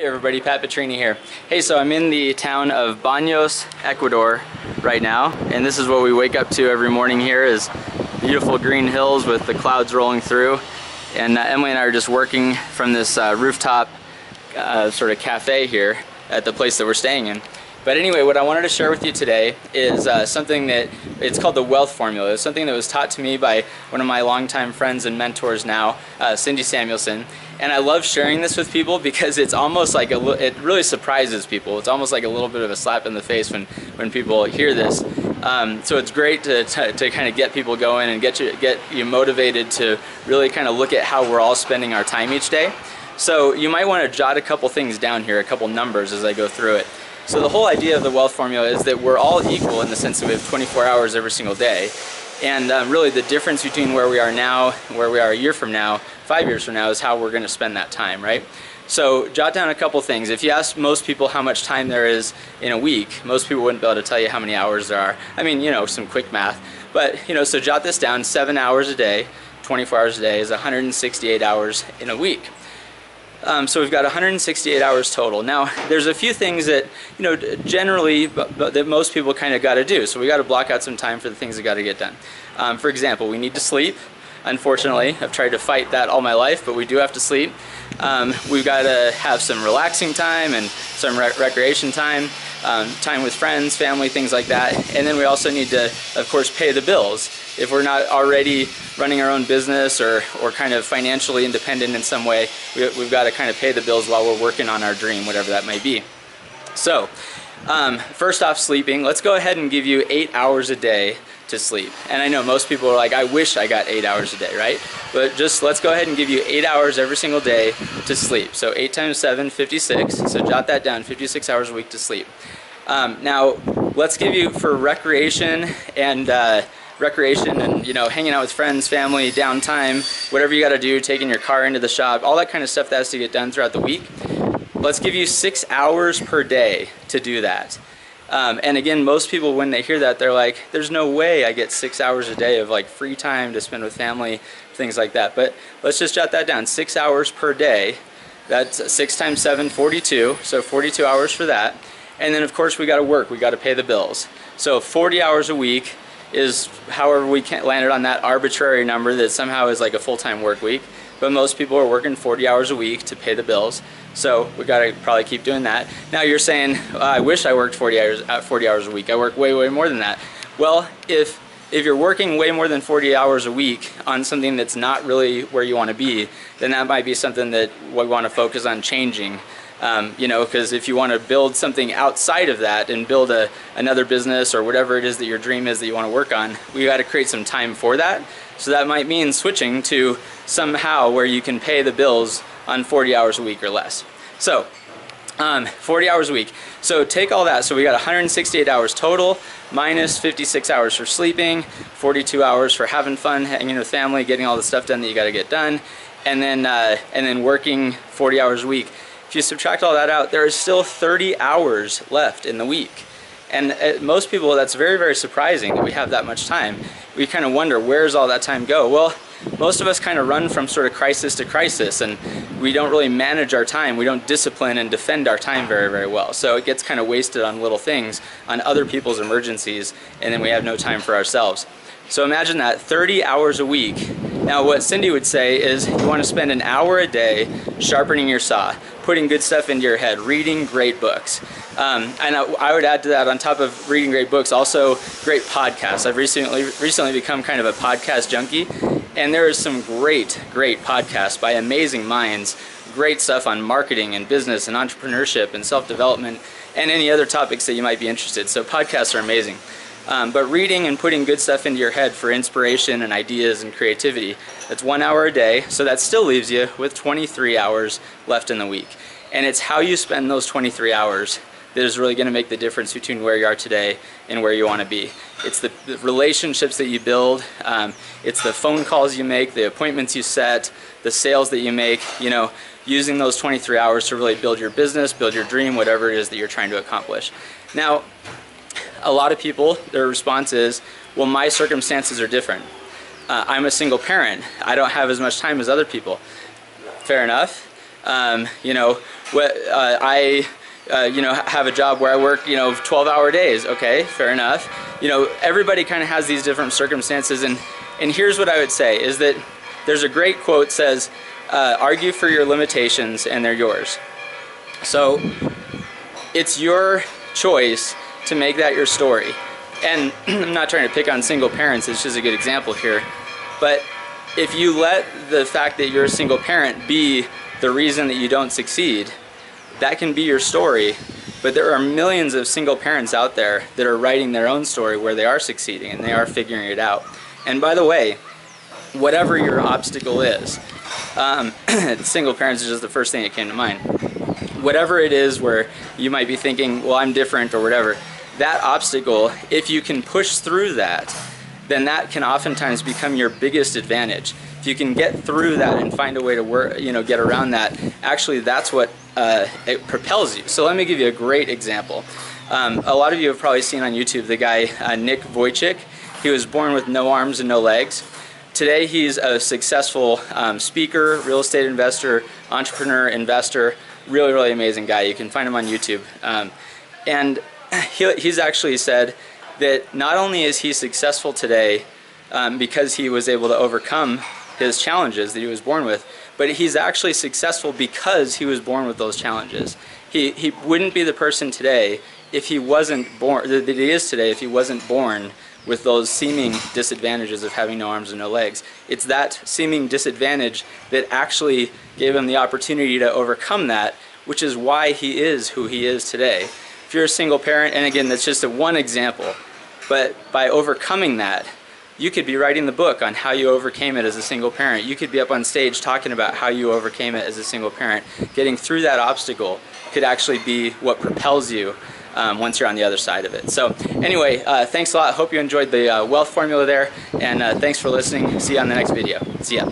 Hey everybody, Pat Petrini here. Hey, so I'm in the town of Baños, Ecuador right now, and this is what we wake up to every morning here is beautiful green hills with the clouds rolling through. And Emily and I are just working from this rooftop sort of cafe here at the place that we're staying in. But anyway, what I wanted to share with you today is something that, it's called the wealth formula. It's something that was taught to me by one of my longtime friends and mentors now, Cindy Samuelson. And I love sharing this with people because it's almost like it really surprises people. It's almost like a little bit of a slap in the face when people hear this. So it's great to kind of get people going and get you motivated to really kind of look at how we're all spending our time each day. So you might want to jot a couple things down here, a couple numbers as I go through it. So the whole idea of the wealth formula is that we're all equal in the sense that we have 24 hours every single day. And really the difference between where we are now and where we are a year from now, 5 years from now, is how we're going to spend that time, right? So jot down a couple things. If you ask most people how much time there is in a week, most people wouldn't be able to tell you how many hours there are. I mean, you know, some quick math. But, you know, so jot this down, 7 hours a day, 24 hours a day is 168 hours in a week. So we've got 168 hours total. Now, there's a few things that, you know, generally that most people kind of got to do. So we got to block out some time for the things that got to get done. For example, we need to sleep. Unfortunately, I've tried to fight that all my life, but we do have to sleep. We've got to have some relaxing time and some recreation time, time with friends, family, things like that. And then we also need to, of course, pay the bills. If we're not already running our own business or kind of financially independent in some way, we've got to kind of pay the bills while we're working on our dream, whatever that may be. So, first off, sleeping. Let's go ahead and give you 8 hours a day to sleep. And I know most people are like, I wish I got 8 hours a day, right? But just let's go ahead and give you 8 hours every single day to sleep. So 8 times 7, 56. So jot that down, 56 hours a week to sleep. Now, let's give you for recreation and you know, hanging out with friends, family, downtime, whatever you got to do, taking your car into the shop, all that kind of stuff that has to get done throughout the week. Let's give you 6 hours per day to do that. And again, most people, when they hear that, they're like, there's no way I get 6 hours a day of like free time to spend with family, things like that. But let's just jot that down, 6 hours per day. That's 6 times 7, 42. So 42 hours for that. And then of course we got to work, we got to pay the bills. So 40 hours a week is however we landed on that arbitrary number that somehow is like a full-time work week. But most people are working 40 hours a week to pay the bills. So we got to probably keep doing that. Now you're saying, I wish I worked 40 hours a week. I work way more than that. Well, if you're working way more than 40 hours a week on something that's not really where you want to be, then that might be something that we want to focus on changing. You know, because if you want to build something outside of that and build another business or whatever it is that your dream is that you want to work on, we got to create some time for that. So that might mean switching to somehow where you can pay the bills on 40 hours a week or less. So 40 hours a week. So take all that. So we got 168 hours total, minus 56 hours for sleeping, 42 hours for having fun, hanging with family, getting all the stuff done that you got to get done, and then working 40 hours a week. If you subtract all that out, there is still 30 hours left in the week. And most people, that's very surprising that we have that much time. We kind of wonder, where's all that time go? Well, most of us kind of run from sort of crisis to crisis, and we don't really manage our time. We don't discipline and defend our time very well. So it gets kind of wasted on little things, on other people's emergencies, and then we have no time for ourselves. So imagine that, 30 hours a week. Now what Cindy would say is you want to spend an hour a day sharpening your saw, putting good stuff into your head, reading great books. And I would add to that, on top of reading great books, also great podcasts. I've recently become kind of a podcast junkie, and there is some great podcasts by amazing minds, great stuff on marketing and business and entrepreneurship and self-development and any other topics that you might be interested. So podcasts are amazing. But reading and putting good stuff into your head for inspiration and ideas and creativity, that's 1 hour a day, so that still leaves you with 23 hours left in the week. And it's how you spend those 23 hours that is really going to make the difference between where you are today and where you want to be. It's the relationships that you build, it's the phone calls you make, the appointments you set, the sales that you make, you know, using those 23 hours to really build your business, build your dream, whatever it is that you're trying to accomplish. Now, a lot of people, their response is, well, my circumstances are different. I'm a single parent. I don't have as much time as other people. Fair enough. You know, I you know, have a job where I work, you know, 12-hour days. Okay, fair enough. You know, everybody kind of has these different circumstances, and here's what I would say is that there's a great quote says, argue for your limitations and they're yours. So it's your choice to make that your story. And I'm not trying to pick on single parents, it's just a good example here. But if you let the fact that you're a single parent be the reason that you don't succeed, that can be your story. But there are millions of single parents out there that are writing their own story where they are succeeding and they are figuring it out. And by the way, whatever your obstacle is, single parents is just the first thing that came to mind. Whatever it is where you might be thinking, well, I'm different or whatever, that obstacle, if you can push through that, then that can oftentimes become your biggest advantage. If you can get through that and find a way to work, you know, get around that, actually that's what it propels you. So let me give you a great example. A lot of you have probably seen on YouTube the guy Nick Vujicic. He was born with no arms and no legs. Today he's a successful speaker, real estate investor, entrepreneur, investor, really amazing guy. You can find him on YouTube. And he's actually said that not only is he successful today because he was able to overcome his challenges that he was born with, but he's actually successful because he was born with those challenges. He wouldn't be the person today if he wasn't born, that he is today, if he wasn't born with those seeming disadvantages of having no arms and no legs. It's that seeming disadvantage that actually gave him the opportunity to overcome that, which is why he is who he is today. If you're a single parent, and again, that's just one example, but by overcoming that, you could be writing the book on how you overcame it as a single parent. You could be up on stage talking about how you overcame it as a single parent. Getting through that obstacle could actually be what propels you once you're on the other side of it. So anyway, thanks a lot. Hope you enjoyed the wealth formula there, and thanks for listening. See you on the next video. See ya.